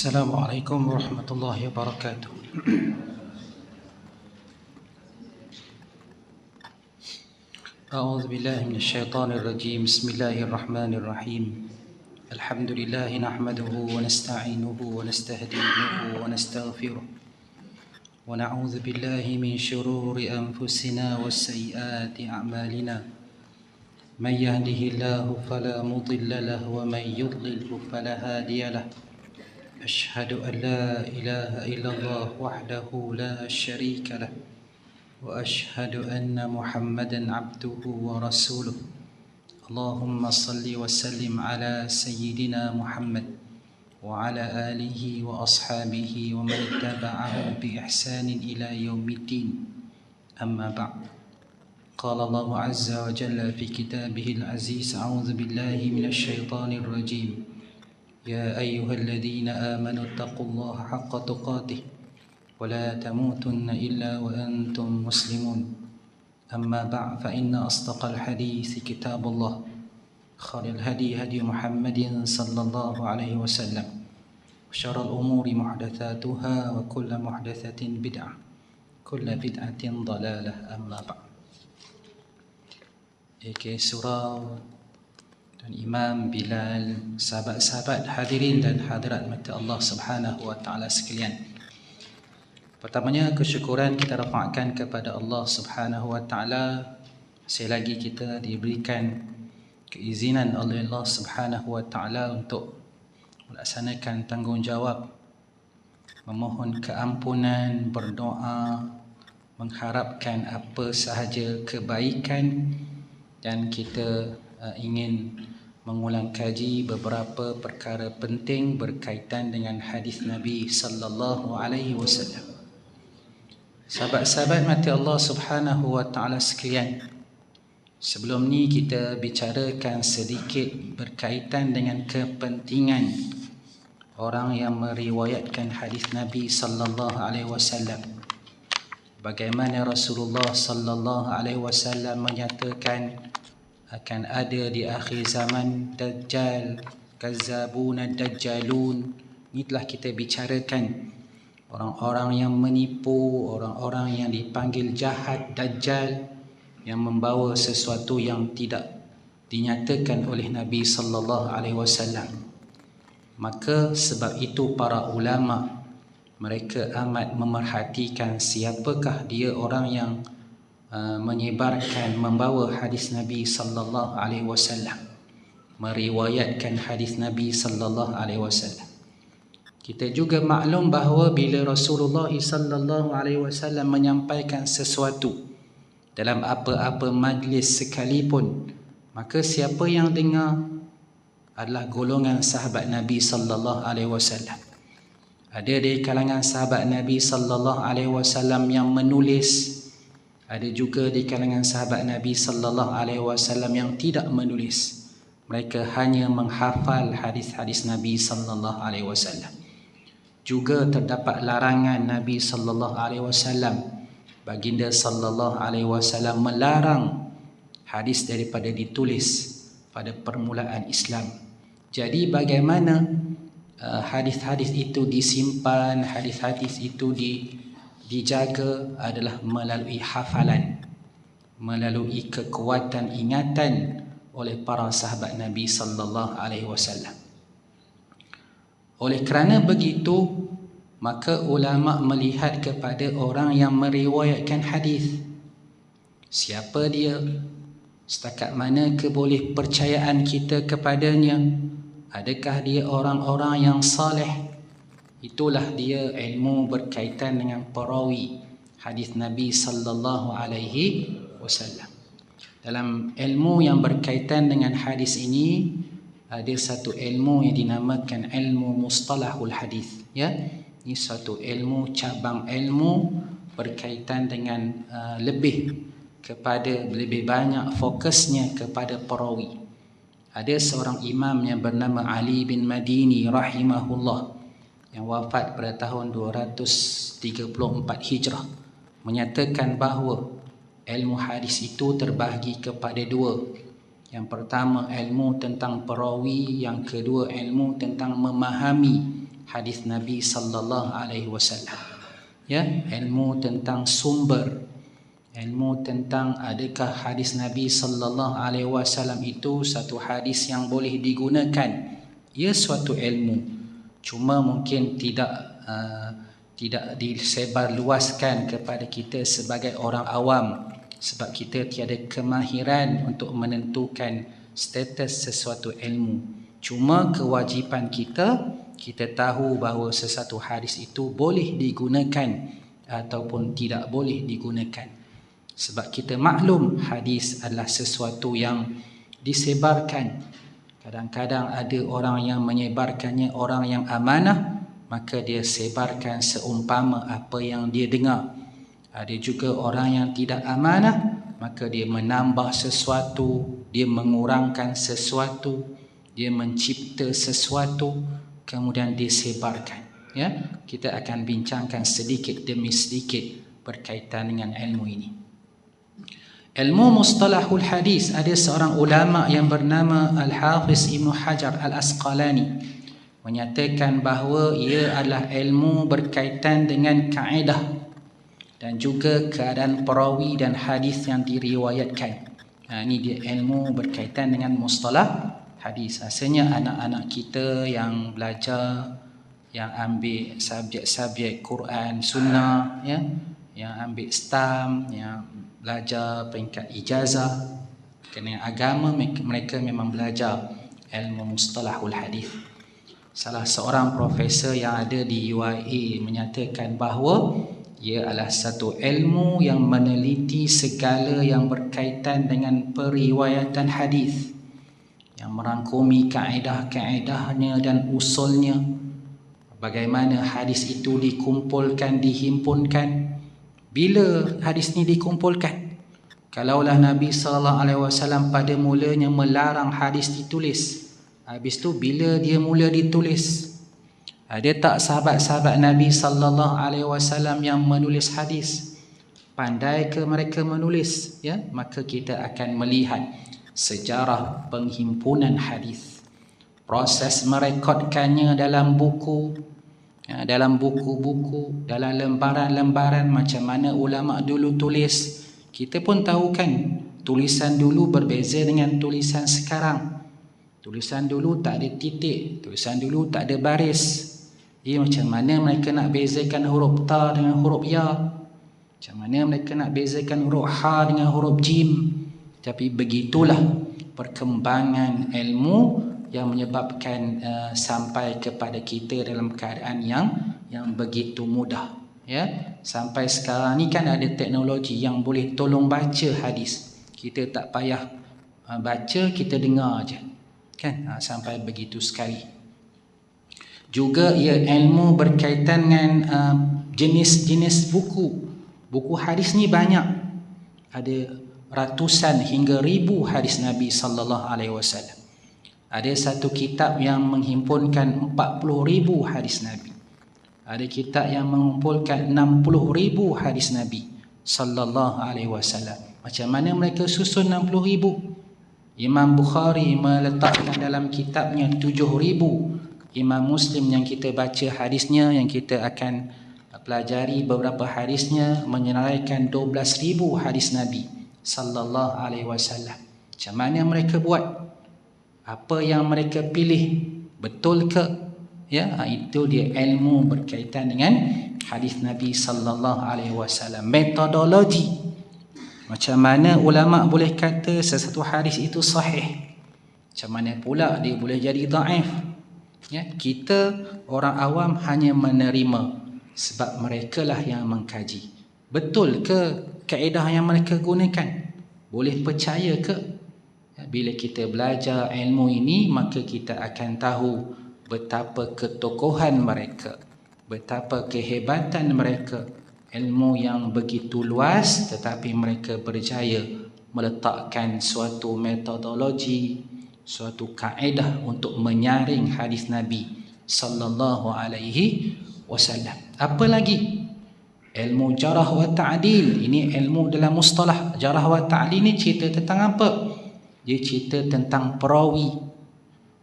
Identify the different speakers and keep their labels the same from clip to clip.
Speaker 1: Assalamualaikum warahmatullahi wabarakatuh. A'udzu billahi minasyaitonir rajim. Bismillahirrahmanirrahim. Alhamdulillah nahmaduhu wa nasta'inuhu wa nastahdihi wa nastaghfiruh. Wa na'udzu billahi min shururi anfusina wa sayyiati a'malina. Man yahdihillahu fala mudilla lahu wa man yudlilhu fala hadiya lahu. أشهد أن لا إله إلا الله وحده لا شريك له وأشهد أن محمدا عبده ورسوله اللهم صل وسلم على سيدنا محمد وعلى آله وأصحابه ومن اتبعهم بإحسان إلى يوم الدين أما بعد قال الله عز وجل في كتابه العزيز أعوذ بالله من الشيطان الرجيم يا أيها الذين آمنوا اتقوا الله حق تقاته ولا تموتن إلا وأنتم مسلمون أما بعد فإن أصدق الحديث كتاب الله خير الهدي هدي محمد صلى الله عليه وسلم وشر الأمور محدثاتها وكل محدثة بدعة كل بدعة ضلالة أما بعد. Surah dan Imam Bilal, sahabat-sahabat hadirin dan hadirat mata Allah Subhanahu wa taala sekalian. Pertamanya kesyukuran kita rafa'kan kepada Allah Subhanahu wa taala. Sekali lagi kita diberikan keizinan oleh Allah Subhanahu wa taala untuk melaksanakan tanggungjawab memohon keampunan, berdoa, mengharapkan apa sahaja kebaikan, dan kita ingin mengulang kaji beberapa perkara penting berkaitan dengan hadis Nabi sallallahu alaihi wasallam. Sahabat-sahabat mati Allah Subhanahu wa taala sekalian, sebelum ni kita bicarakan sedikit berkaitan dengan kepentingan orang yang meriwayatkan hadis Nabi sallallahu alaihi wasallam. Bagaimana Rasulullah sallallahu alaihi wasallam menyatakan akan ada di akhir zaman Dajjal, Kazzabun, Dajjalun. Ini telah kita bicarakan orang-orang yang menipu, orang-orang yang dipanggil jahat, Dajjal, yang membawa sesuatu yang tidak dinyatakan oleh Nabi sallallahu alaihi wasallam. Maka sebab itu para ulama mereka amat memerhatikan siapakah dia orang yang menyebarkan, membawa hadis Nabi sallallahu alaihi wasallam, meriwayatkan hadis Nabi sallallahu alaihi wasallam. Kita juga maklum bahawa bila Rasulullah sallallahu alaihi wasallam menyampaikan sesuatu dalam apa-apa majlis sekalipun, maka siapa yang dengar adalah golongan sahabat Nabi sallallahu alaihi wasallam. Ada di kalangan sahabat Nabi sallallahu alaihi wasallam yang menulis, ada juga di kalangan sahabat Nabi sallallahu alaihi wasallam yang tidak menulis. Mereka hanya menghafal hadis-hadis Nabi sallallahu alaihi wasallam. Juga terdapat larangan Nabi sallallahu alaihi wasallam, baginda sallallahu alaihi wasallam melarang hadis daripada ditulis pada permulaan Islam. Jadi bagaimana hadis-hadis itu disimpan, hadis-hadis itu dijaga adalah melalui hafalan, melalui kekuatan ingatan oleh para sahabat Nabi sallallahu alaihi wasallam. Oleh kerana begitu, maka ulama melihat kepada orang yang meriwayatkan hadis. Siapa dia? Setakat mana keboleh percayaan kita kepadanya? Adakah dia orang-orang yang saleh? Itulah dia ilmu berkaitan dengan perawi hadis Nabi sallallahu alaihi wasallam. Dalam ilmu yang berkaitan dengan hadis ini ada satu ilmu yang dinamakan ilmu mustalahul hadis, ya. Ini satu ilmu, cabang ilmu berkaitan dengan lebih banyak fokusnya kepada perawi. Ada seorang imam yang bernama Ali bin Madini rahimahullah yang wafat pada tahun 234 Hijrah, menyatakan bahawa ilmu hadis itu terbahagi kepada dua. Yang pertama ilmu tentang perawi, yang kedua ilmu tentang memahami hadis Nabi sallallahu alaihi wasallam. Ya, ilmu tentang sumber, ilmu tentang adakah hadis Nabi sallallahu alaihi wasallam itu satu hadis yang boleh digunakan. Ia suatu ilmu, cuma mungkin tidak disebarluaskan kepada kita sebagai orang awam, sebab kita tiada kemahiran untuk menentukan status sesuatu ilmu. Cuma kewajipan kita tahu bahawa sesuatu hadis itu boleh digunakan ataupun tidak boleh digunakan. Sebab kita maklum hadis adalah sesuatu yang disebarkan. Kadang-kadang ada orang yang menyebarkannya, orang yang amanah, maka dia sebarkan seumpama apa yang dia dengar. Ada juga orang yang tidak amanah, maka dia menambah sesuatu, dia mengurangkan sesuatu, dia mencipta sesuatu, kemudian disebarkan. Ya, kita akan bincangkan sedikit demi sedikit berkaitan dengan ilmu ini. Ilmu mustalahul hadis, ada seorang ulama yang bernama Al-Hafiz Ibn Hajar Al-Asqalani menyatakan bahawa ia adalah ilmu berkaitan dengan kaedah dan juga keadaan perawi dan hadis yang diriwayatkan. Ini dia ilmu berkaitan dengan mustalah hadis. Asalnya anak-anak kita yang belajar, yang ambil subjek-subjek Quran, Sunnah, ya, yang ambil STAM, yang belajar peringkat ijazah dengan agama, mereka memang belajar ilmu mustalahul hadis. Salah seorang profesor yang ada di UIA menyatakan bahawa ia adalah satu ilmu yang meneliti segala yang berkaitan dengan periwayatan hadis, yang merangkumi kaedah-kaedahnya dan usulnya, bagaimana hadis itu dikumpulkan, dihimpunkan. Bila hadis ini dikumpulkan? Kalaulah Nabi SAW pada mulanya melarang hadis ditulis, habis tu bila dia mula ditulis? Ada tak sahabat-sahabat Nabi SAW yang menulis hadis? Pandai ke mereka menulis? Ya, maka kita akan melihat sejarah penghimpunan hadis, proses merekodkannya dalam buku, dalam buku-buku, dalam lembaran-lembaran, macam mana ulama dulu tulis. Kita pun tahu kan, tulisan dulu berbeza dengan tulisan sekarang. Tulisan dulu tak ada titik, tulisan dulu tak ada baris. Macam mana mereka nak bezakan huruf ta dengan huruf ya? Macam mana mereka nak bezakan huruf ha dengan huruf jim? Tapi begitulah perkembangan ilmu yang menyebabkan sampai kepada kita dalam keadaan yang begitu mudah. Ya, sampai sekarang ni kan ada teknologi yang boleh tolong baca hadis. Kita tak payah baca, kita dengar aja. Kan, sampai begitu sekali. Juga ia ilmu berkaitan dengan jenis-jenis buku. Buku hadis ni banyak. Ada ratusan hingga ribu hadis Nabi sallallahu alaihi wasallam. Ada satu kitab yang menghimpunkan 40,000 hadis Nabi. Ada kitab yang mengumpulkan 60,000 hadis Nabi sallallahu alaihi wasallam. Macam mana mereka susun 60,000? Imam Bukhari meletakkan dalam kitabnya 7,000. Imam Muslim yang kita baca hadisnya, yang kita akan pelajari beberapa hadisnya, menyeraikan 12,000 hadis Nabi sallallahu alaihi wasallam. Macam mana mereka buat? Apa yang mereka pilih? Betul ke? Ya, itu dia ilmu berkaitan dengan hadis Nabi sallallahu alaihi wasallam. Metodologi. Macam mana ulama boleh kata sesuatu hadis itu sahih? Macam mana pula dia boleh jadi dhaif? Ya, kita orang awam hanya menerima sebab merekalah yang mengkaji. Betul ke kaedah yang mereka gunakan? Boleh percaya ke? Ya, bila kita belajar ilmu ini, maka kita akan tahu betapa ketokohan mereka, betapa kehebatan mereka. Ilmu yang begitu luas, tetapi mereka berjaya meletakkan suatu metodologi, suatu kaedah untuk menyaring hadis Nabi sallallahu alaihi wasallam. Apa lagi? Ilmu jarah wa ta'dil. Ini ilmu dalam mustalah. Jarah wa ta'dil ni cerita tentang apa? Dia cerita tentang perawi.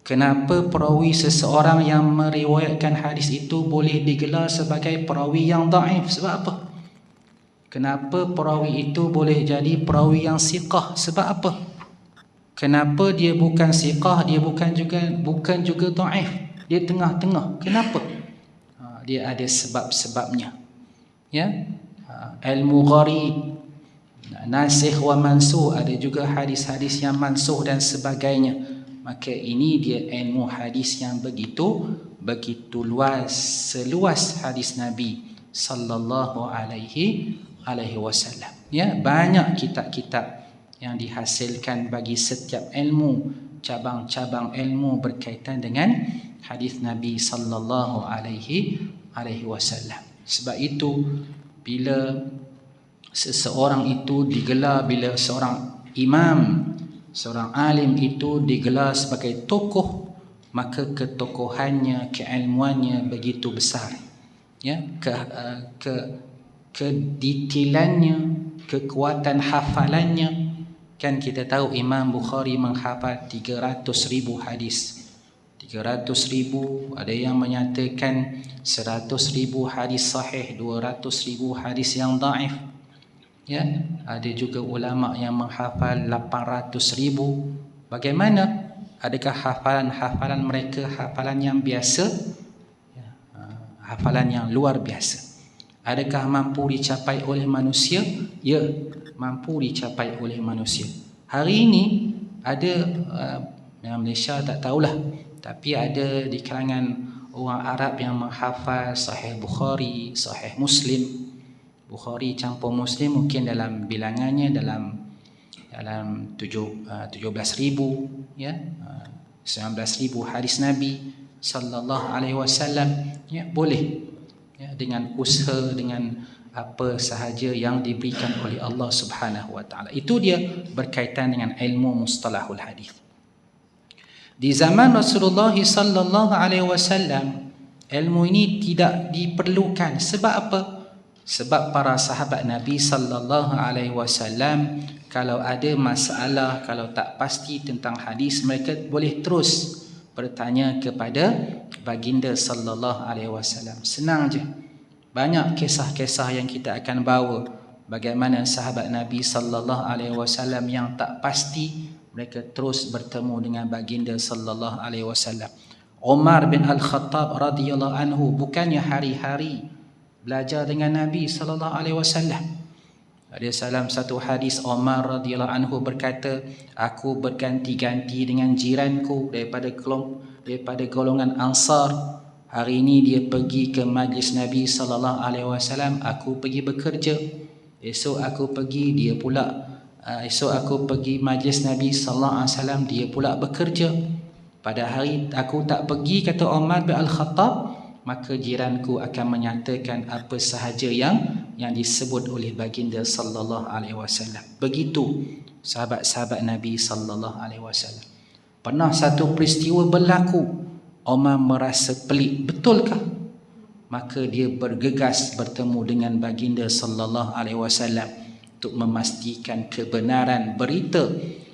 Speaker 1: Kenapa perawi seseorang yang meriwayatkan hadis itu boleh digelar sebagai perawi yang dhaif? Sebab apa? Kenapa perawi itu boleh jadi perawi yang siqah? Sebab apa? Kenapa dia bukan siqah, dia bukan juga dhaif? Dia tengah-tengah. Kenapa? Dia ada sebab-sebabnya. Ya? Ilmu gharib, nasikh wa mansukh, ada juga hadis-hadis yang mansukh dan sebagainya. Maka ini dia ilmu hadis yang begitu luas, seluas hadis Nabi sallallahu alaihi wasallam. Ya, banyak kitab-kitab yang dihasilkan bagi setiap ilmu, cabang-cabang ilmu berkaitan dengan hadis Nabi sallallahu alaihi wasallam. Sebab itu bila seseorang itu digelar, bila seorang imam, seorang alim itu digelar sebagai tokoh, maka ketokohannya, keilmuannya begitu besar. Ya, kedetailannya, kekuatan hafalannya. Kan kita tahu Imam Bukhari menghafal 300,000 hadis. 300,000, ada yang menyatakan 100,000 hadis sahih, 200,000 hadis yang dhaif. Ya, ada juga ulama yang menghafal 800,000. Bagaimana? Adakah hafalan mereka hafalan yang biasa? Ya, hafalan yang luar biasa. Adakah mampu dicapai oleh manusia? Ya, mampu dicapai oleh manusia. Hari ini ada yang Malaysia tak tahulah, tapi ada di kalangan orang Arab yang menghafal Sahih Bukhari, Sahih Muslim. Bukhari campur Muslim mungkin dalam bilangannya dalam 17,000, ya, 19,000 hadis Nabi sallallahu alaihi wasallam. Ya, boleh, ya, dengan usaha, dengan apa sahaja yang diberikan oleh Allah Subhanahu wa taala. Itu dia berkaitan dengan ilmu mustalahul hadis. Di zaman Rasulullah sallallahu alaihi wasallam, ilmu ini tidak diperlukan. Sebab apa? Sebab para sahabat Nabi sallallahu alaihi wasallam kalau ada masalah, kalau tak pasti tentang hadis, mereka boleh terus bertanya kepada baginda sallallahu alaihi wasallam. Senang je. Banyak kisah-kisah yang kita akan bawa bagaimana sahabat Nabi sallallahu alaihi wasallam yang tak pasti, mereka terus bertemu dengan baginda sallallahu alaihi wasallam. Umar bin Al-Khattab radhiyallahu anhu bukannya hari-hari belajar dengan Nabi sallallahu alaihi wasallam. Ada salam satu hadis, Umar radhiyallahu anhu berkata, aku berganti-ganti dengan jiranku daripada golongan Ansar. Hari ini dia pergi ke majlis Nabi sallallahu alaihi wasallam, aku pergi bekerja. Esok aku pergi, dia pula esok aku pergi majlis Nabi sallallahu alaihi wasallam, dia pula bekerja. Pada hari aku tak pergi, kata Umar bin Al-Khattab, maka jiranku akan menyatakan apa sahaja yang disebut oleh baginda sallallahu alaihi wasallam. Begitu sahabat-sahabat Nabi sallallahu alaihi wasallam. Pernah satu peristiwa berlaku, Umar merasa pelik, betulkah? Maka dia bergegas bertemu dengan baginda sallallahu alaihi wasallam untuk memastikan kebenaran berita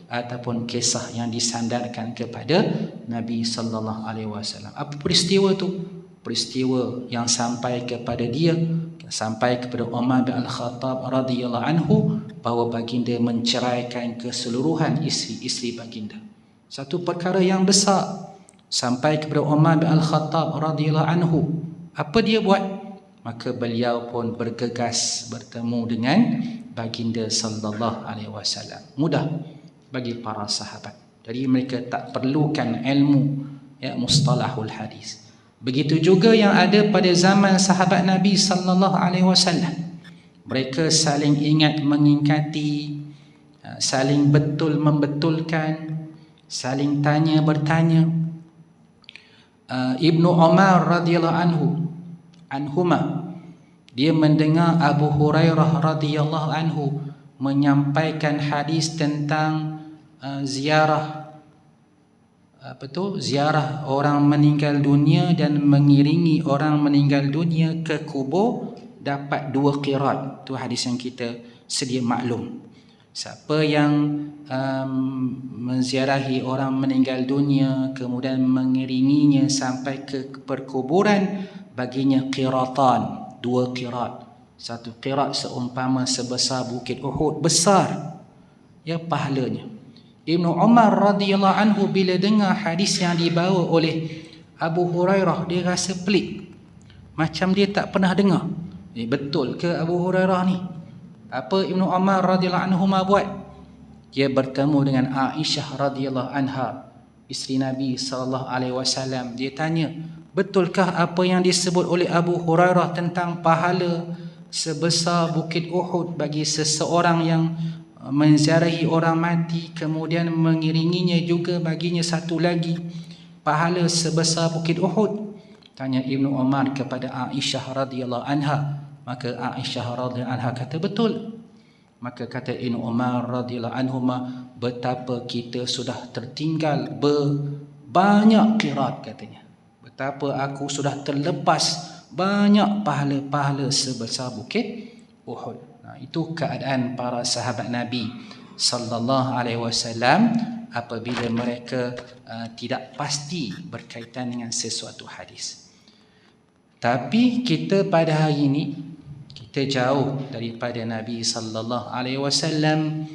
Speaker 1: ataupun kisah yang disandarkan kepada Nabi sallallahu alaihi wasallam. Apa peristiwa tu? Peristiwa yang sampai kepada dia, sampai kepada Umar bin Al-Khattab radhiyallahu anhu, bahawa baginda menceraikan keseluruhan isteri-isteri baginda. Satu perkara yang besar sampai kepada Umar bin Al-Khattab radhiyallahu anhu. Apa dia buat? Maka beliau pun bergegas bertemu dengan baginda sallallahu alaihi wasallam. Mudah bagi para sahabat. Jadi mereka tak perlukan ilmu, ya, mustalahul hadis. Begitu juga yang ada pada zaman sahabat Nabi sallallahu alaihi wasallam. Mereka saling ingat mengingati, saling betul membetulkan, saling tanya bertanya. Ibnu Umar radhiyallahu anhuma, dia mendengar Abu Hurairah radhiyallahu anhu menyampaikan hadis tentang ziarah ziarah orang meninggal dunia dan mengiringi orang meninggal dunia ke kubur dapat 2 qirat. Itu hadis yang kita sedia maklum. Siapa yang menziarahi orang meninggal dunia, kemudian mengiringinya sampai ke perkuburan, baginya qiratan, 2 qirat. 1 qirat seumpama sebesar bukit Uhud, besar ya pahalanya. Ibnu Umar radhiyallahu anhu bila dengar hadis yang dibawa oleh Abu Hurairah, dia rasa pelik, macam dia tak pernah dengar. Betul ke Abu Hurairah ni? Apa Ibnu Umar radhiyallahu anhu buat? Dia bertemu dengan Aisyah radhiyallahu anha, isteri Nabi sallallahu alaihi wasallam. Dia tanya, betulkah apa yang disebut oleh Abu Hurairah tentang pahala sebesar bukit Uhud bagi seseorang yang menziarahi orang mati, kemudian mengiringinya juga baginya satu lagi pahala sebesar bukit Uhud? Tanya Ibnu Umar kepada Aisyah radhiyallahu anha. Maka Aisyah radhiyallahu anha kata betul. Maka kata Ibnu Umar radhiyallahu anhu, betapa kita sudah tertinggal banyak qirat katanya. Betapa aku sudah terlepas banyak pahala-pahala sebesar bukit Uhud. Itu keadaan para sahabat Nabi sallallahu alaihi wasallam apabila mereka tidak pasti berkaitan dengan sesuatu hadis. Tapi kita pada hari ini, kita jauh daripada Nabi sallallahu alaihi wasallam,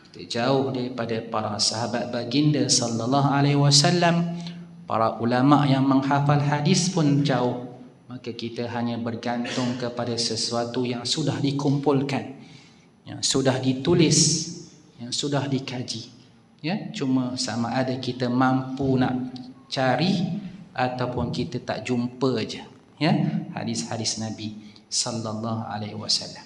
Speaker 1: kita jauh daripada para sahabat baginda sallallahu alaihi wasallam, para ulama yang menghafal hadis pun jauh. Maka kita hanya bergantung kepada sesuatu yang sudah dikumpulkan, yang sudah ditulis, yang sudah dikaji. Ya, cuma sama ada kita mampu nak cari ataupun kita tak jumpa aja. Ya, hadis-hadis Nabi sallallahu alaihi wasallam.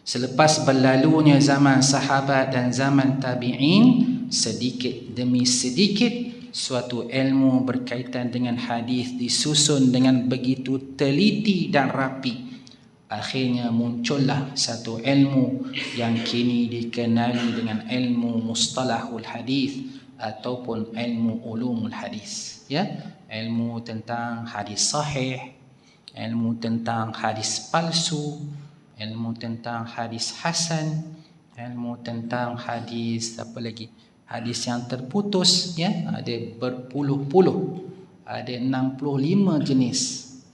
Speaker 1: Selepas berlalunya zaman sahabat dan zaman tabi'in, sedikit demi sedikit suatu ilmu berkaitan dengan hadis disusun dengan begitu teliti dan rapi. Akhirnya muncullah satu ilmu yang kini dikenali dengan ilmu mustalahul hadis ataupun ilmu ulumul hadis. Ya, ilmu tentang hadis sahih, ilmu tentang hadis palsu, ilmu tentang hadis hasan, ilmu tentang hadis apa lagi? Hadis yang terputus, ya, ada berpuluh-puluh, ada 65 jenis,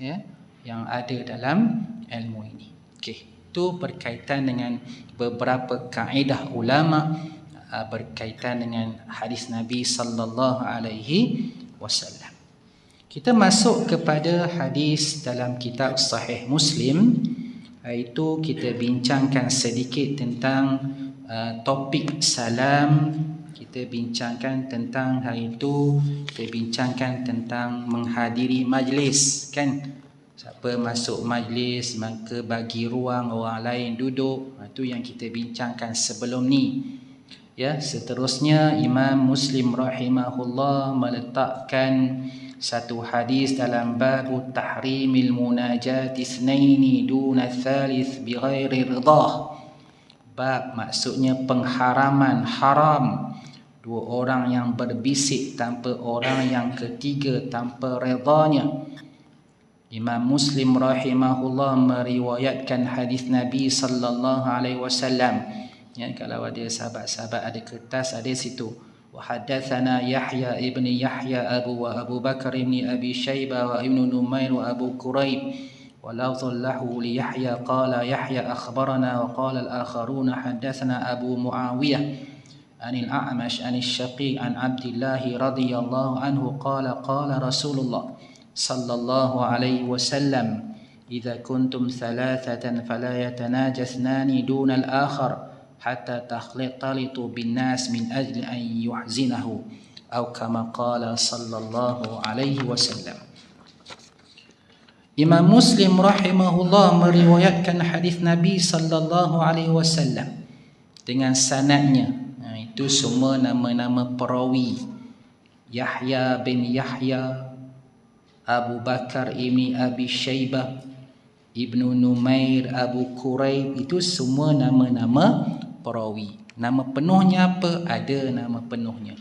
Speaker 1: ya, yang ada dalam ilmu ini. Okey, itu berkaitan dengan beberapa kaedah ulama berkaitan dengan hadis Nabi sallallahu alaihi wasallam. Kita masuk kepada hadis dalam kitab Sahih Muslim, iaitu kita bincangkan sedikit tentang topik salam. Kita bincangkan tentang hari itu, kita bincangkan tentang menghadiri majlis, kan? Siapa masuk majlis maka bagi ruang orang lain duduk. Itu yang kita bincangkan sebelum ni. Ya, seterusnya Imam Muslim rahimahullah meletakkan satu hadis dalam bab tahrimil munajat itsnaini duna tsalits bighairi ridah. Bab maksudnya pengharaman, haram dua orang yang berbisik tanpa orang yang ketiga tanpa redanya. Imam Muslim rahimahullah meriwayatkan hadis Nabi sallallahu alaihi wasallam. Ya, kalau ada sahabat-sahabat ada kertas, ada situ. Wa haddatsana Yahya ibn Yahya Abu Bakar ibn Abi Shaybah wa Ibn Numair wa Abu Quraib. Wa lafdhu lahu li Yahya qala Yahya akhbarana wa qala al-akharuna haddatsana Abu Muawiyah عن الأعمش عن الشقيق عن عبد الله رضي الله عنه قال قال رسول الله صلى الله عليه وسلم إذا كنتم ثلاثة فلا يتناجى اثنان دون الآخر حتى تختلطوا بالناس من أجل أن يحزنه أو كما قال صلى الله عليه وسلم. Imam Muslim rahimahullah meriwayatkan hadis Nabi sallallahu alaihi wasallam dengan sanadnya. Itu semua nama-nama perawi. Yahya bin Yahya, Abu Bakar ibn Abi Shaybah, Ibnu Numair, Abu Quraib, itu semua nama-nama perawi. Nama penuhnya apa? Ada nama penuhnya.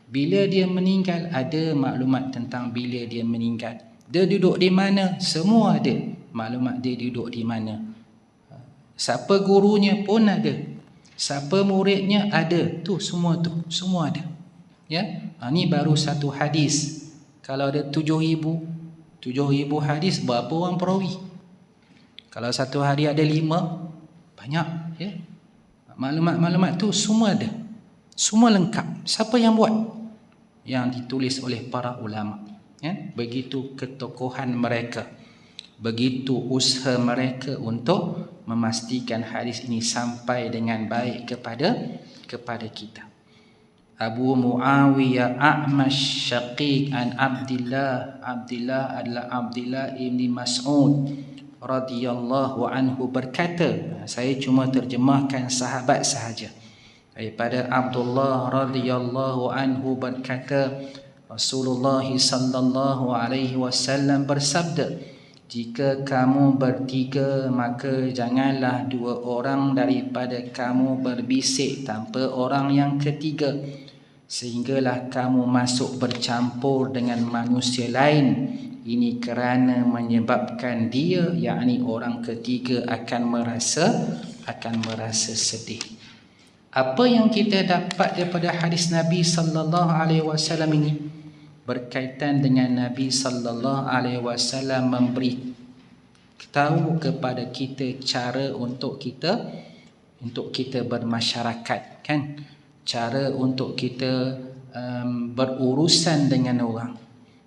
Speaker 1: Bila dia meninggal, ada maklumat tentang bila dia meninggal. Dia duduk di mana? Semua ada maklumat dia duduk di mana. Siapa gurunya pun ada. Siapa muridnya ada, semua ada. Ya, ni baru satu hadis. Kalau ada 7,000 hadis, berapa orang perawi? Kalau satu hari ada 5, banyak, ya. Maklumat-maklumat tu semua ada. Semua lengkap. Siapa yang buat? Yang ditulis oleh para ulama. Ya, begitu ketokohan mereka, begitu usaha mereka untuk memastikan hadis ini sampai dengan baik kepada kita. Abu Muawiyah A'mash Syaqiq an Abdillah adalah Abdillah ibn Mas'ud radhiyallahu anhu berkata, saya cuma terjemahkan sahabat sahaja. Daripada Abdullah radhiyallahu anhu berkata, Rasulullah sallallahu alaihi wasallam bersabda, jika kamu bertiga, maka janganlah 2 orang daripada kamu berbisik tanpa orang yang ketiga, sehinggalah kamu masuk bercampur dengan manusia lain. Ini kerana menyebabkan dia, yakni orang ketiga, akan merasa sedih. Apa yang kita dapat daripada hadis Nabi sallallahu alaihi wasallam ini berkaitan dengan Nabi sallallahu alaihi wasallam memberi tahu kepada kita cara untuk kita bermasyarakat, kan? Cara untuk kita berurusan dengan orang.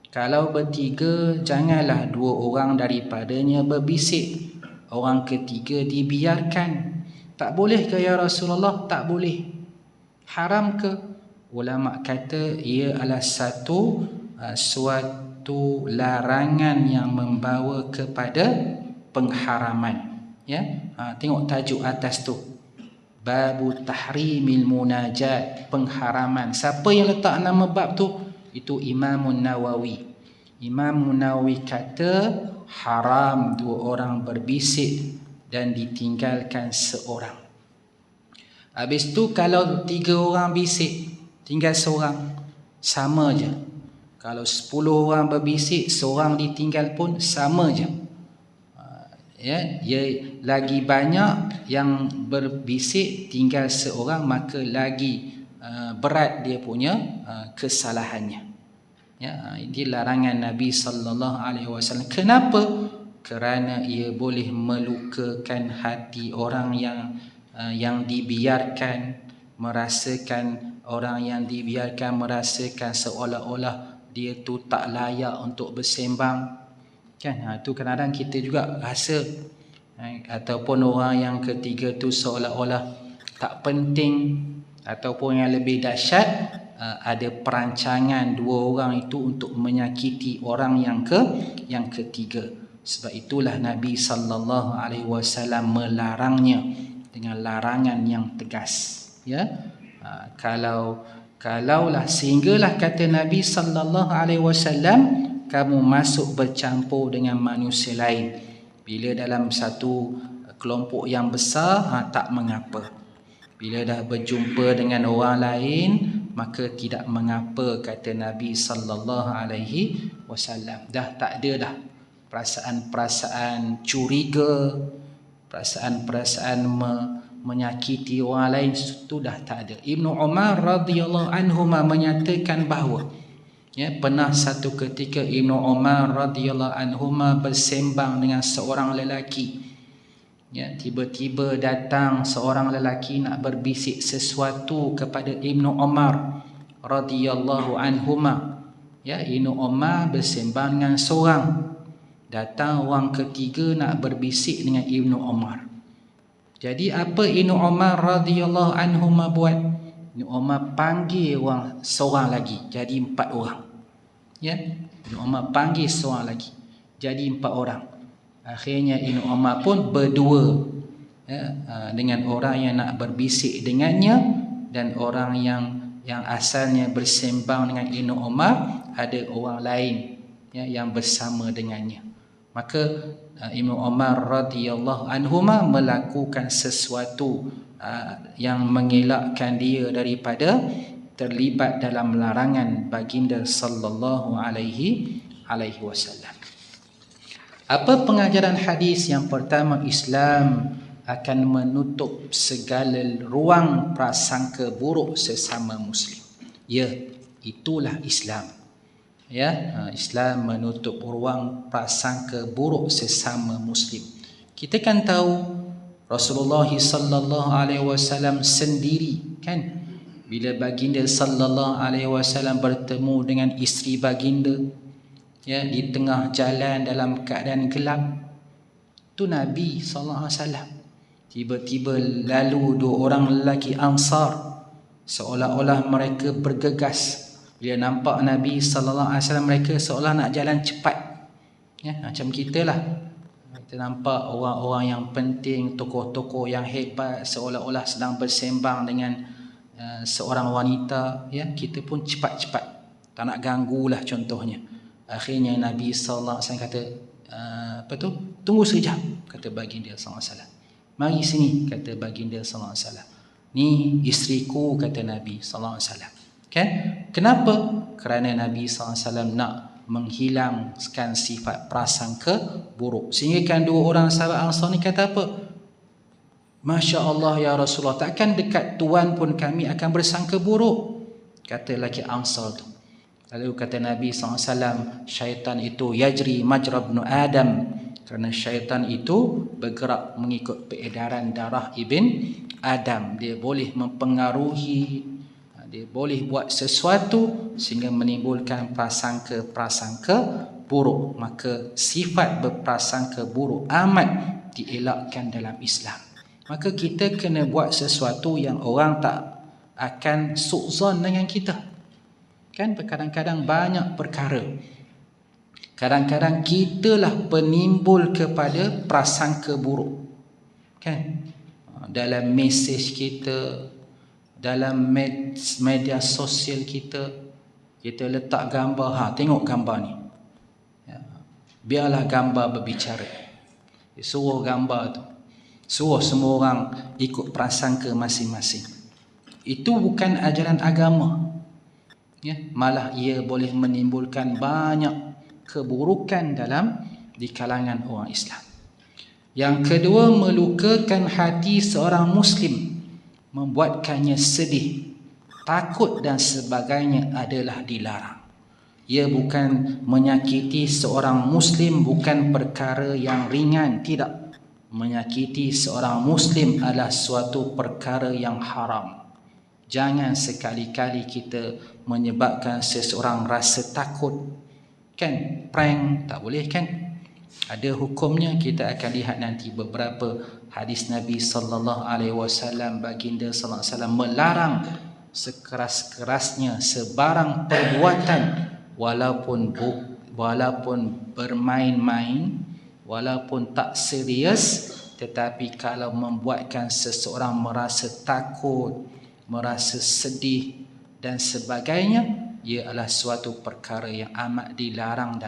Speaker 1: Kalau bertiga, janganlah 2 orang daripadanya berbisik, orang ketiga dibiarkan. Tak boleh ke ya Rasulullah? Tak boleh. Haram ke? Ulama kata ia adalah suatu larangan yang membawa kepada pengharaman. Ya, tengok tajuk atas tu. Babu tahrimil munajat, pengharaman. Siapa yang letak nama bab tu? Itu Imam Nawawi. Imam Nawawi kata haram 2 orang berbisik dan ditinggalkan seorang. Habis tu kalau 3 orang bisik, tinggal seorang, sama je. Kalau 10 orang berbisik, seorang ditinggal pun sama je. Ya, lagi banyak yang berbisik tinggal seorang, maka lagi berat dia punya kesalahannya. Ya, ini larangan Nabi sallallahu alaihi wasallam. Kenapa? Kerana ia boleh melukakan hati orang yang dibiarkan, orang yang dibiarkan merasakan seolah-olah dia tu tak layak untuk bersembang, kan? Itu kadang-kadang kita juga rasa, ataupun orang yang ketiga tu seolah-olah tak penting, ataupun yang lebih dahsyat, ada perancangan 2 orang itu untuk menyakiti orang yang ketiga. Sebab itulah Nabi sallallahu alaihi wasallam melarangnya dengan larangan yang tegas. Ya, kalaulah sehinggalah kata Nabi sallallahu alaihi wasallam, kamu masuk bercampur dengan manusia lain. Bila dalam satu kelompok yang besar, tak mengapa. Bila dah berjumpa dengan orang lain, maka tidak mengapa, kata Nabi sallallahu alaihi wasallam. Dah tak ada dah perasaan-perasaan curiga, perasaan-perasaan menyakiti orang lain, itu dah tak ada. Ibnu Umar radhiyallahu anhu menyatakan bahawa, ya, pernah satu ketika Ibnu Umar radhiyallahu anhu bersembang dengan seorang lelaki. Ya, tiba-tiba datang seorang lelaki nak berbisik sesuatu kepada Ibnu Umar radhiyallahu anhu. Ya, Ibnu Umar bersembang dengan seorang. Datang orang ketiga nak berbisik dengan Ibnu Umar. Jadi apa Ibnu Umar radhiyallahu anhu buat? Ibnu Umar panggil seorang lagi, jadi 4 orang. Ya, Ibnu Umar panggil seorang lagi, jadi 4 orang. Akhirnya Ibnu Umar pun berdua, ya, dengan orang yang nak berbisik dengannya, dan orang yang asalnya bersembang dengan Ibnu Umar, ada orang lain, ya, yang bersama dengannya. Maka Ibnu Umar radhiyallahu anhu melakukan sesuatu yang mengelakkan dia daripada terlibat dalam larangan baginda sallallahu alaihi wasallam. Apa pengajaran hadis? Yang pertama, Islam akan menutup segala ruang prasangka buruk sesama Muslim. Ya, itulah Islam. Ya, Islam menutup ruang prasangka buruk sesama Muslim. Kita kan tahu Rasulullah sallallahu alaihi wasallam sendiri kan, bila baginda sallallahu alaihi wasallam bertemu dengan isteri baginda, ya, di tengah jalan dalam keadaan gelap, tu Nabi sallallahu alaihi wasallam tiba-tiba lalu dua orang lelaki Ansar, seolah-olah mereka bergegas bila nampak Nabi sallallahu alaihi wasallam. Mereka seolah nak jalan cepat, ya, macam kita lah. Kita nampak orang-orang yang penting, tokoh-tokoh yang hebat seolah-olah sedang bersembang dengan seorang wanita, ya, kita pun cepat-cepat, tak nak ganggulah contohnya. Akhirnya Nabi sallallahu alaihi wasallam kata, tunggu sekejap, kata baginda sallallahu alaihi wasallam. Mari sini, kata baginda sallallahu alaihi wasallam. Ni isteriku, kata Nabi sallallahu alaihi wasallam. Kan? Kenapa? Kerana Nabi sallallahu alaihi wasallam nak menghilangkan sifat prasangka buruk. Sehingga kan dua orang sahabat Ansar ni kata apa? Masya Allah ya Rasulullah, takkan dekat Tuan pun kami akan bersangka buruk, kata lelaki Ansar tu. Lalu kata Nabi SAW, syaitan itu yajri majra ibn Adam, kerana syaitan itu bergerak mengikut peredaran darah Ibn Adam. Dia boleh mempengaruhi, dia boleh buat sesuatu sehingga menimbulkan prasangka-prasangka buruk. Maka sifat berprasangka buruk amat dielakkan dalam Islam. Maka kita kena buat sesuatu yang orang tak akan su'zon dengan kita. Kan kadang-kadang banyak perkara, kadang-kadang kitalah penimbul kepada prasangka buruk. Kan? Dalam mesej kita, dalam media sosial kita, kita letak gambar, tengok gambar ni, ya, biarlah gambar berbicara. Suruh gambar tu, suruh semua orang ikut prasangka masing-masing. Itu bukan ajaran agama, ya, malah ia boleh menimbulkan banyak keburukan di kalangan orang Islam. Yang kedua, melukakan hati seorang Muslim, membuatkannya sedih, takut dan sebagainya adalah dilarang. Ia bukan menyakiti seorang Muslim, bukan perkara yang ringan, tidak. Menyakiti seorang Muslim adalah suatu perkara yang haram. Jangan sekali-kali kita menyebabkan seseorang rasa takut. Kan, prank tak boleh kan? Ada hukumnya. Kita akan lihat nanti beberapa hadis Nabi sallallahu alaihi wasallam. Baginda sallallahu alaihi wasallam melarang sekeras-kerasnya sebarang perbuatan, walaupun bermain-main, walaupun tak serius, tetapi kalau membuatkan seseorang merasa takut, merasa sedih dan sebagainya, ia adalah suatu perkara yang amat dilarang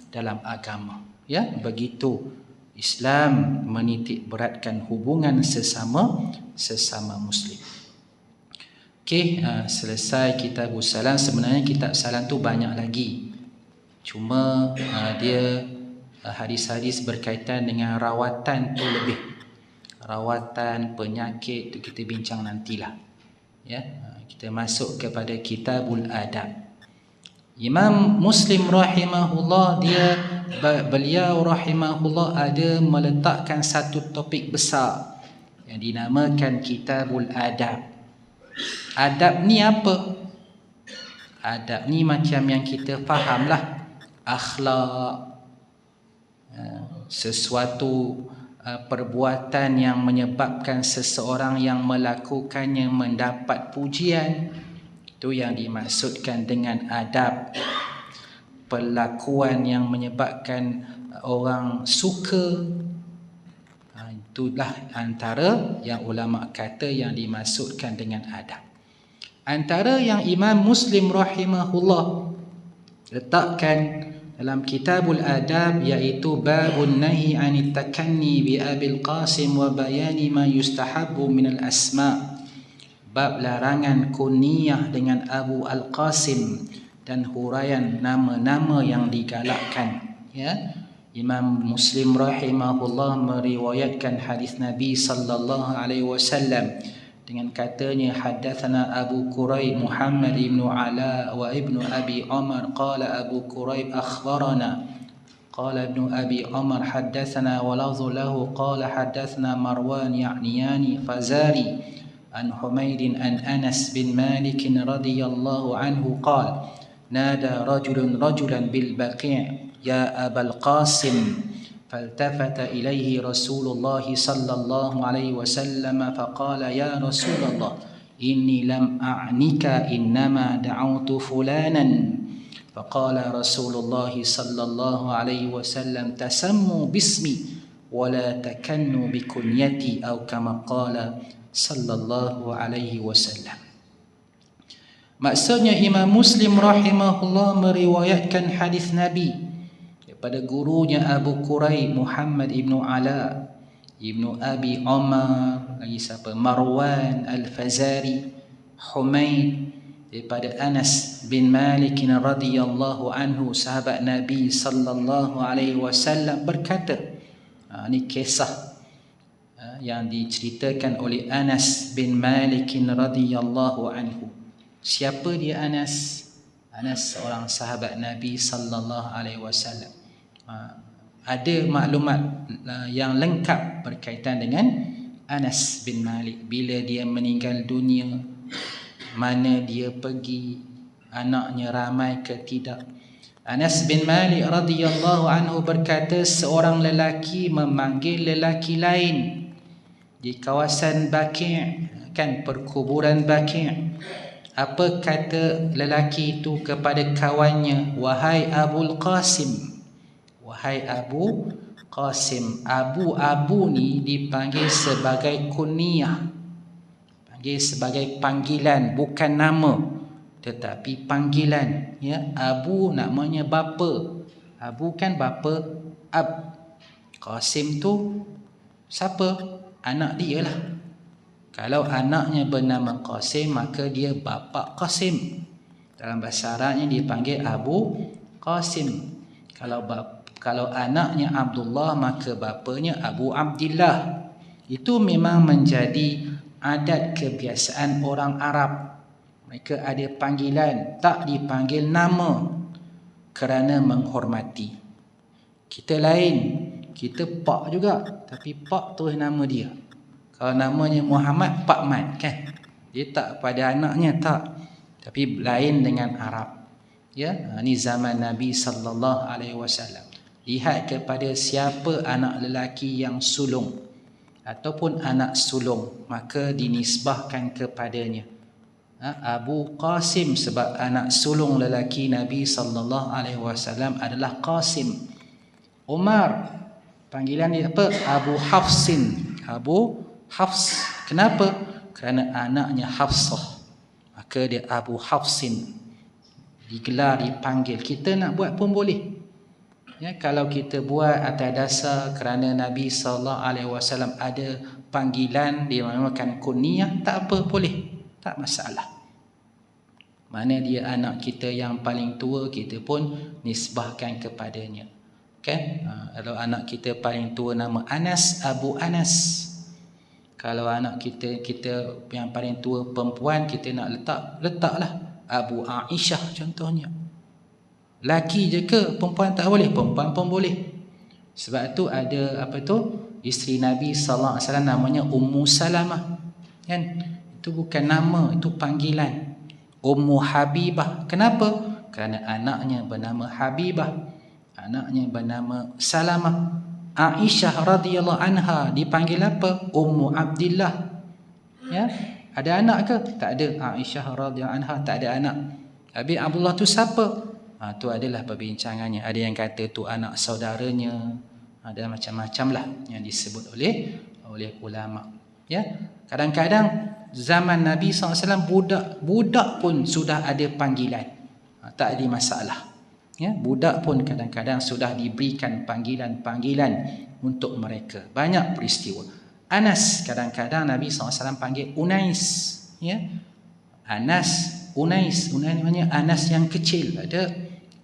Speaker 1: dalam agama. Ya, begitu Islam menitik beratkan hubungan sesama Muslim. Okey, selesai kitab salam. Sebenarnya kitab salam tu banyak lagi, cuma dia hadis-hadis berkaitan dengan rawatan tu lebih. Rawatan, penyakit tu kita bincang nantilah. Ya, kita masuk kepada kitabul adab. Imam Muslim rahimahullah, beliau rahimahullah ada meletakkan satu topik besar yang dinamakan kitabul adab. Adab ni apa? Adab ni macam yang kita fahamlah, akhlak, sesuatu perbuatan yang menyebabkan seseorang yang melakukannya mendapat pujian. Itu yang dimaksudkan dengan adab. Perlakuan yang menyebabkan orang suka, itulah antara yang ulama kata yang dimaksudkan dengan adab. Antara yang Imam Muslim rahimahullah letakkan dalam kitabul adab, iaitu babun nahi anit takanni bi Abil Qasim wa bayani ma yustahabbu minal asma'. Bab larangan kunyah dengan Abu Al-Qasim dan huraian nama-nama yang digalakkan, ya, Imam Muslim rahimahullah meriwayatkan hadis Nabi sallallahu alaihi wasallam dengan katanya, haddatsana Abu Quraib Muhammad ibn Ala wa ibnu Abi Umar qala Abu Quraib akhbarana qala ibnu Abi Umar haddatsana wa lafdhu lahu qala haddatsana Marwan ya'niyani Fazari an Humayd an Anas bin Malik radhiyallahu anhu qala nada rajulan bil Baqi' ya Abal Qasim فالتفت إليه رسول الله صلى الله عليه وسلم فقال يا رسول الله إني لم أعنك إنما دعوت فلانا فقال رسول الله صلى الله عليه وسلم تسموا باسمي ولا تكنوا بكنيتي أو كما قال صلى الله عليه وسلم. Maksudnya Imam Muslim rahimahullah meriwayatkan hadis Nabi pada gurunya Abu Quraib Muhammad ibnu Ala ibnu Abi Umar, lagi siapa, Marwan Al-Fazari, Humaid daripada Anas bin Malik radhiyallahu anhu, sahabat Nabi sallallahu alaihi wasallam berkata, ini kisah yang diceritakan oleh Anas bin Malik radhiyallahu anhu. Siapa dia Anas? Anas seorang sahabat Nabi sallallahu alaihi wasallam. Ada maklumat yang lengkap berkaitan dengan Anas bin Malik. Bila dia meninggal dunia, mana dia pergi, anaknya ramai ke tidak. Anas bin Malik radhiyallahu anhu berkata, seorang lelaki memanggil lelaki lain di kawasan Baqi', kan, perkuburan Baqi'. Apa kata lelaki itu kepada kawannya? Wahai Abul Qasim, wahai Abu Qasim. Abu ni dipanggil sebagai kunyah, panggil sebagai panggilan, bukan nama tetapi panggilan, ya. Abu namanya bapa, Abu kan bapa, Ab. Qasim tu siapa? Anak dia lah. Kalau anaknya bernama Qasim, maka dia bapa Qasim. Dalam bahasa Arabnya dipanggil Abu Qasim. Kalau anaknya Abdullah, maka bapanya Abu Abdillah. Itu memang menjadi adat kebiasaan orang Arab. Mereka ada panggilan, tak dipanggil nama kerana menghormati. Kita lain, kita Pak juga, tapi Pak terus nama dia. Kalau namanya Muhammad, Pak Mat, kan? Dia tak pada anaknya, tak. Tapi lain dengan Arab. Ya, ini zaman Nabi sallallahu alaihi wasallam. Lihat kepada siapa anak lelaki yang sulung ataupun anak sulung, maka dinisbahkan kepadanya. Abu Qasim, sebab anak sulung lelaki Nabi sallallahu alaihi wasallam adalah Qasim. Umar, panggilan dia apa? Abu Hafsin. Abu Hafs. Kenapa? Kerana anaknya Hafsah, maka dia Abu Hafsin. Digelar, dipanggil. Kita nak buat pun boleh. Ya, kalau kita buat atas dasar kerana Nabi SAW ada panggilan, dia menamakan kunyah, tak apa, boleh. Tak masalah. Mana dia anak kita yang paling tua, kita pun nisbahkan kepadanya. Kan? Kalau anak kita paling tua nama Anas, Abu Anas. Kalau anak kita yang paling tua perempuan, kita nak letaklah Abu Aisyah contohnya. Laki je ke? Perempuan tak boleh? Perempuan pun boleh. Sebab tu ada isteri Nabi sallallahu alaihi wasallam namanya Ummu Salamah. Kan? Itu bukan nama, itu panggilan. Ummu Habibah. Kenapa? Kerana anaknya bernama Habibah. Anaknya bernama Salamah. Aisyah radhiyallahu anha dipanggil apa? Ummu Abdillah. Ya? Ada anak ke? Tak ada. Aisyah radhiyallahu anha tak ada anak. Habis Abdullah tu siapa? Tu adalah perbincangannya. Ada yang kata tu anak saudaranya. Ada macam-macam lah yang disebut oleh ulama. Ya, kadang-kadang zaman Nabi SAW budak pun sudah ada panggilan. Tak ada masalah. Ya, budak pun kadang-kadang sudah diberikan panggilan-panggilan untuk mereka. Banyak peristiwa. Anas, kadang-kadang Nabi SAW panggil Unais. Ya, Anas, Unais. Unais namanya Anas yang kecil. Ada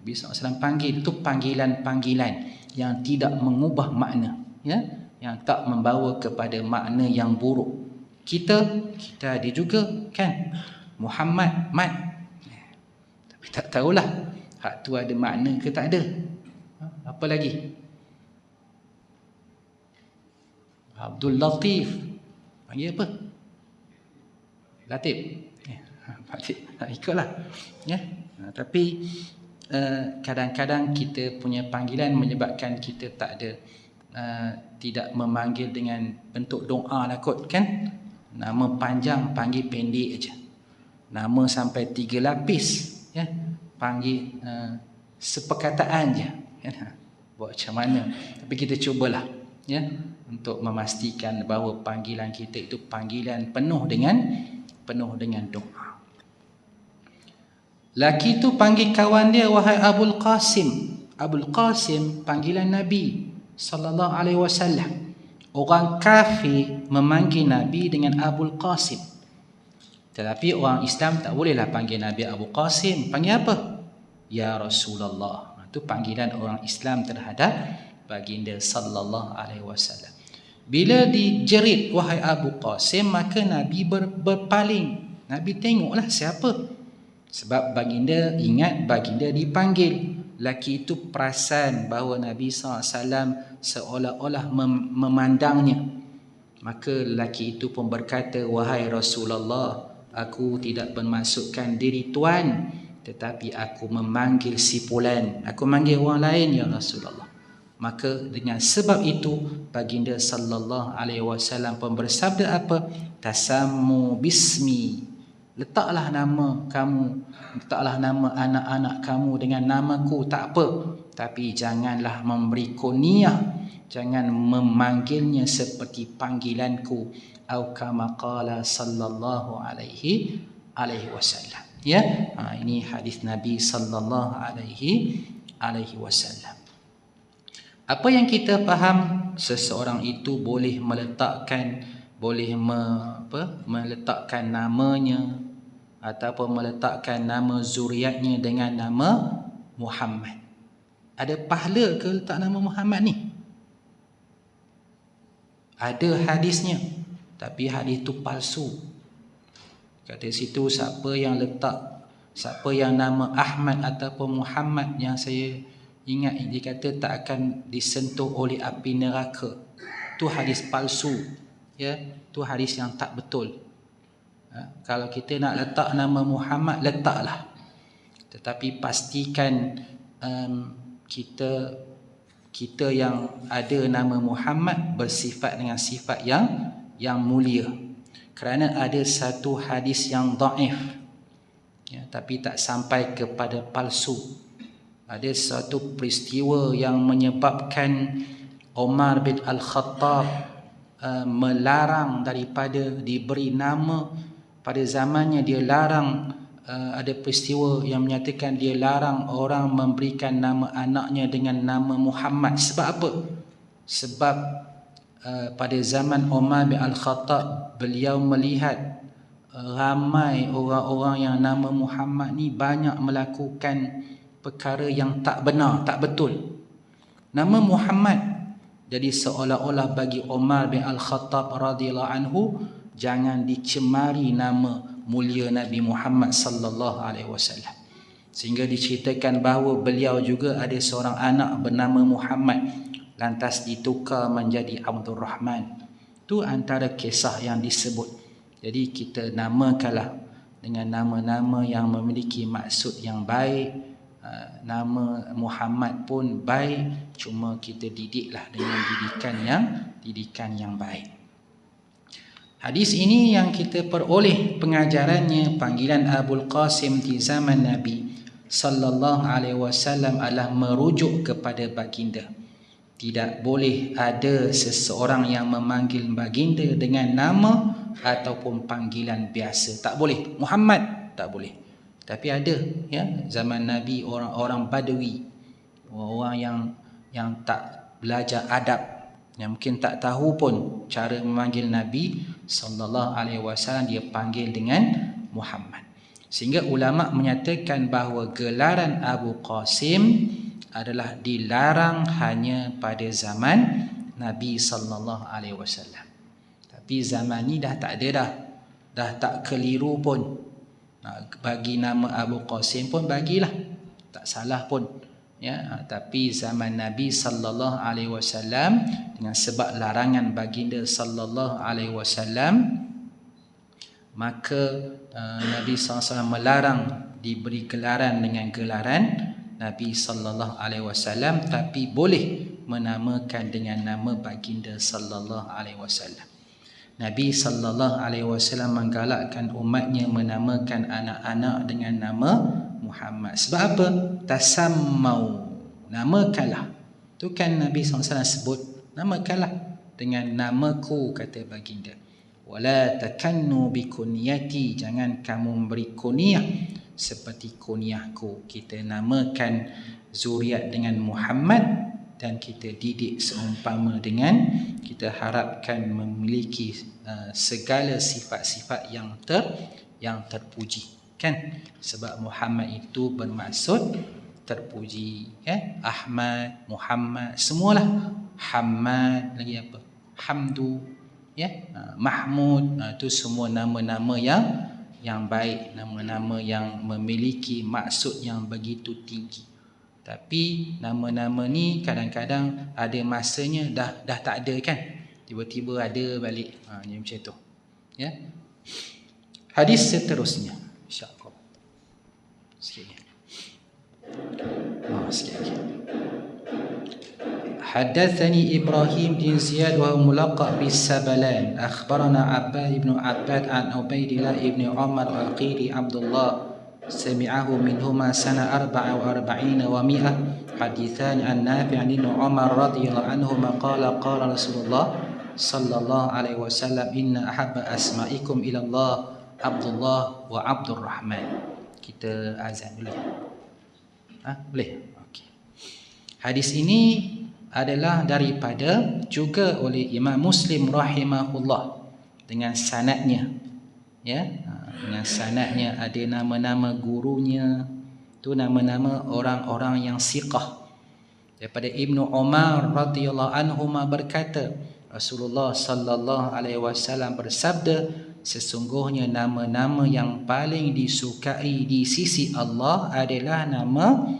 Speaker 1: Nabi SAW panggil, itu panggilan-panggilan yang tidak mengubah makna, ya, yang tak membawa kepada makna yang buruk. Kita ada juga kan, Muhammad, Mat, tapi tak tahulah hak tu ada makna ke tak ada. Apa lagi? Abdul Latif, panggil apa? Latif. Ikutlah, ya. Tapi kadang-kadang kita punya panggilan menyebabkan kita tak ada tidak memanggil dengan bentuk doa lah kot kan. Nama panjang panggil pendek aja. Nama sampai 3 lapis, ya, panggil seperkataan je, ya. Buat macam mana? Tapi kita cubalah, ya, untuk memastikan bahawa panggilan kita itu panggilan penuh dengan doa. Laki tu panggil kawan dia, wahai Abul Qasim. Abul Qasim panggilan Nabi sallallahu alaihi wasallam. Orang kafir memanggil Nabi dengan Abul Qasim. Tetapi orang Islam tak bolehlah panggil Nabi Abu Qasim. Panggil apa? Ya Rasulullah. Itu panggilan orang Islam terhadap baginda sallallahu alaihi wasallam. Bila dijerit wahai Abu Qasim, maka Nabi berpaling. Nabi tengoklah siapa. Sebab baginda ingat baginda dipanggil. Laki itu perasan bahawa Nabi SAW seolah-olah memandangnya. Maka laki itu pun berkata, wahai Rasulullah, aku tidak bermaksudkan diri tuan, tetapi aku memanggil si fulan. Aku manggil orang lain ya Rasulullah. Maka dengan sebab itu baginda sallallahu alaihi wasallam pun bersabda apa? Tasammu bismi. Letaklah nama kamu, letaklah nama anak-anak kamu dengan namaku, tak apa. Tapi janganlah memberi kunyah, jangan memanggilnya seperti panggilanku. Au kama qala sallallahu alaihi wasallam. Ya, ini hadis Nabi sallallahu alaihi wasallam. Apa yang kita faham, seseorang itu boleh meletakkan meletakkan namanya ataupun meletakkan nama zuriatnya dengan nama Muhammad. Ada pahala ke letak nama Muhammad ni? Ada hadisnya, tapi hadis itu palsu. Kata situ, siapa yang nama Ahmad ataupun Muhammad, yang saya ingat dia kata tak akan disentuh oleh api neraka. Itu hadis palsu, ya, itu hadis yang tak betul. Kalau kita nak letak nama Muhammad, letaklah, tetapi pastikan kita yang ada nama Muhammad bersifat dengan sifat yang mulia. Kerana ada satu hadis yang dhaif, ya, tapi tak sampai kepada palsu. Ada satu peristiwa yang menyebabkan Umar bin Al-Khattab melarang daripada diberi nama. Pada zamannya dia larang, ada peristiwa yang menyatakan dia larang orang memberikan nama anaknya dengan nama Muhammad. Sebab apa? Sebab pada zaman Umar bin Al-Khattab, beliau melihat ramai orang-orang yang nama Muhammad ni banyak melakukan perkara yang tak benar, tak betul. Nama Muhammad. Jadi seolah-olah bagi Umar bin Al-Khattab radhiyallahu anhu, jangan dicemari nama mulia Nabi Muhammad sallallahu alaihi wasallam. Sehingga diceritakan bahawa beliau juga ada seorang anak bernama Muhammad, lantas ditukar menjadi Abdul Rahman. Itu antara kisah yang disebut. Jadi kita namakanlah dengan nama-nama yang memiliki maksud yang baik. Nama Muhammad pun baik, cuma kita didiklah dengan didikan yang baik. Hadis ini yang kita peroleh pengajarannya, panggilan Abul Qasim di zaman Nabi sallallahu alaihi wasallam adalah merujuk kepada baginda. Tidak boleh ada seseorang yang memanggil baginda dengan nama ataupun panggilan biasa. Tak boleh. Muhammad tak boleh. Tapi ada, ya, zaman Nabi orang-orang Badui, orang yang tak belajar adab, yang mungkin tak tahu pun cara memanggil Nabi sallallahu alaihi wasallam, dia panggil dengan Muhammad. Sehingga ulama menyatakan bahawa gelaran Abu Qasim adalah dilarang hanya pada zaman Nabi sallallahu alaihi wasallam. Tapi zaman ni dah tak ada dah tak keliru pun. Bagi nama Abu Qasim pun bagilah, tak salah pun. Ya, tapi zaman Nabi sallallahu alaihi wasallam dengan sebab larangan baginda sallallahu alaihi wasallam, maka Nabi SAW melarang diberi gelaran dengan gelaran Nabi sallallahu alaihi wasallam, tapi boleh menamakan dengan nama baginda sallallahu alaihi wasallam. Nabi sallallahu alaihi wasallam menggalakkan umatnya menamakan anak-anak dengan nama Muhammad. Sebab apa? Tasammau, namakanlah. Tu kan Nabi SAW sebut, namakanlah dengan namaku, kata baginda. Wala takannu bikunyati, jangan kamu memberi kunyah seperti kunyahku. Kita namakan zuriat dengan Muhammad dan kita didik seumpama dengan, kita harapkan memiliki segala sifat-sifat yang terpuji, kan? Sebab Muhammad itu bermaksud terpuji, kan? Ahmad, Muhammad, semualah. Hamad, lagi apa? Hamdu, ya, Mahmud, itu semua nama-nama yang baik, nama-nama yang memiliki maksud yang begitu tinggi. Tapi nama-nama ni kadang-kadang ada masanya dah tak ada, kan? Tiba-tiba ada balik. Ni macam tu. Ya. Hadis seterusnya, insya-Allah. Sikit lagi. Sikit lagi. حدثني إبراهيم بن زياد وهو ملقب بالسبلان أخبرنا عباد بن عباد عن عبيد الله بن عمر وعقيل عبد الله سمعه منهما سنة 44 و100 حديثان عن نافع عن ابن عمر رضي الله عنهما قال قال رسول الله صلى الله عليه وسلم إن أحب أسمائكم إلى الله عبد الله وعبد الرحمن. Kita azan dulu. Boleh? Okey. Hadis ini adalah daripada juga oleh Imam Muslim rahimahullah dengan sanadnya, ya, dengan sanadnya ada nama-nama gurunya, tu nama-nama orang-orang yang siqah. Daripada Ibnu Umar radhiyallahu anhuma berkata, Rasulullah sallallahu alaihi wasallam bersabda, sesungguhnya nama-nama yang paling disukai di sisi Allah adalah nama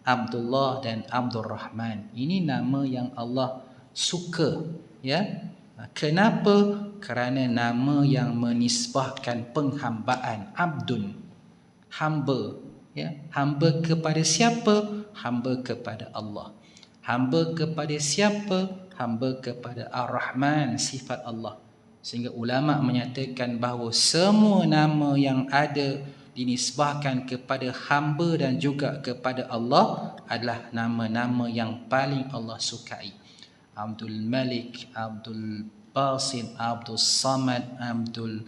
Speaker 1: Abdullah dan Abdul Rahman. Ini nama yang Allah suka, ya. Kenapa? Kerana nama yang menisbahkan penghambaan. Abdun, hamba, ya. Hamba kepada siapa? Hamba kepada Allah. Hamba kepada siapa? Hamba kepada Ar-Rahman, sifat Allah. Sehingga ulama menyatakan bahawa semua nama yang ada dinisbahkan kepada hamba dan juga kepada Allah adalah nama-nama yang paling Allah sukai. Abdul Malik, Abdul Basit, Abdul Samad, Abdul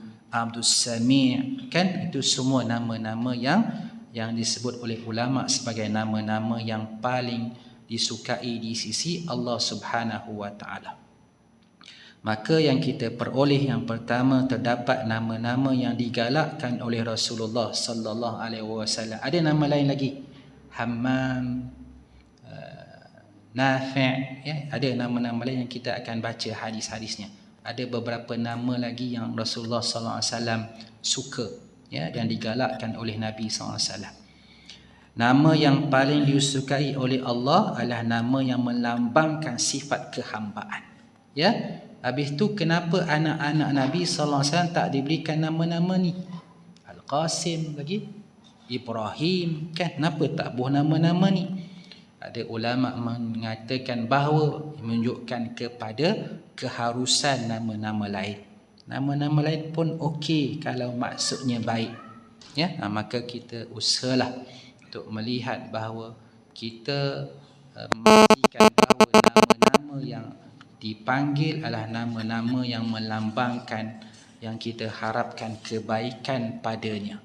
Speaker 1: Sami', kan? Itu semua nama-nama yang disebut oleh ulama sebagai nama-nama yang paling disukai di sisi Allah Subhanahu wa taala. Maka yang kita peroleh, yang pertama, terdapat nama-nama yang digalakkan oleh Rasulullah sallallahu alaihi wasallam. Ada nama lain lagi, Hammam, Nafi', ya, ada nama-nama lain yang kita akan baca hadis-hadisnya. Ada beberapa nama lagi yang Rasulullah sallallahu alaihi wasallam suka, ya, dan digalakkan oleh Nabi sallallahu alaihi wasallam. Nama yang paling disukai oleh Allah adalah nama yang melambangkan sifat kehambaan, ya. Habis tu kenapa anak-anak Nabi sallallahu alaihi wasallam tak diberikan nama-nama ni? Al-Qasim lagi, Ibrahim, kan? Kenapa tak buah nama-nama ni? Ada ulama mengatakan bahawa menunjukkan kepada keharusan nama-nama lain. Nama-nama lain pun okey kalau maksudnya baik, ya. Maka kita usahalah untuk melihat bahawa kita memastikan bahawa nama-nama yang dipanggil adalah nama-nama yang melambangkan, yang kita harapkan kebaikan padanya.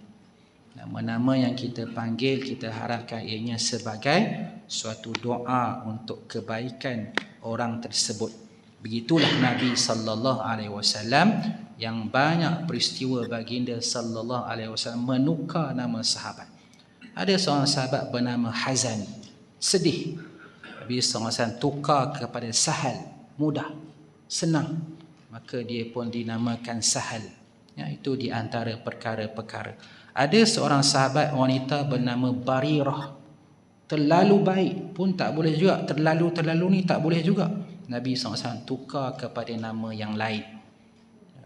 Speaker 1: Nama-nama yang kita panggil, kita harapkan ianya sebagai suatu doa untuk kebaikan orang tersebut. Begitulah Nabi sallallahu alaihi wasallam yang banyak peristiwa baginda sallallahu alaihi wasallam menukar nama sahabat. Ada seorang sahabat bernama Hazan, sedih. Nabi SAW tukar kepada Sahal, mudah, senang. Maka dia pun dinamakan Sahal. Ya, itu di antara perkara-perkara. Ada seorang sahabat wanita bernama Barirah. Terlalu baik pun tak boleh juga. Terlalu ni tak boleh juga. Nabi SAW tukar kepada nama yang lain.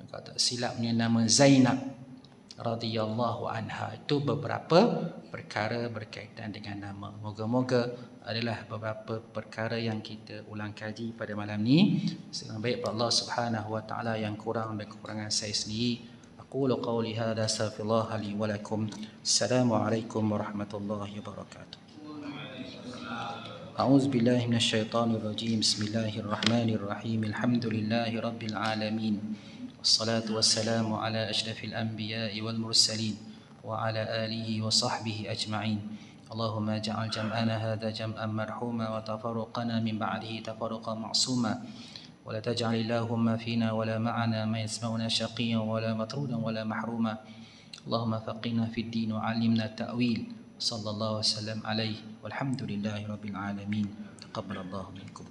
Speaker 1: Kalau tak silapnya nama Zainab radhiyallahu anha. Itu beberapa perkara berkaitan dengan nama. Moga-moga adalah beberapa perkara yang kita ulang kaji pada malam ni. Dengan baik Allah Subhanahu wa taala, yang kurang dan kekurangan saya sendiri. Aqulu qawli hadza astaghfirullah li wa lakum. Assalamualaikum warahmatullahi wabarakatuh. A'udzu billahi minasyaitonir rajim. Bismillahirrahmanirrahim. Alhamdulillahi rabbil alamin. والصلاة والسلام على أشرف الأنبياء والمرسلين وعلى آله وصحبه أجمعين. اللهم اجعل جمعنا هذا جمعا مرحوما وتفرقنا من بعده تفرقا معصوما ولا تجعل اللهم فينا ولا معنا ما يسمعنا شقيا ولا مطرودا ولا محروما. اللهم فقنا في الدين وعلمنا التأويل. صلى الله وسلم عليه والحمد لله رب العالمين. تقبل الله منكم.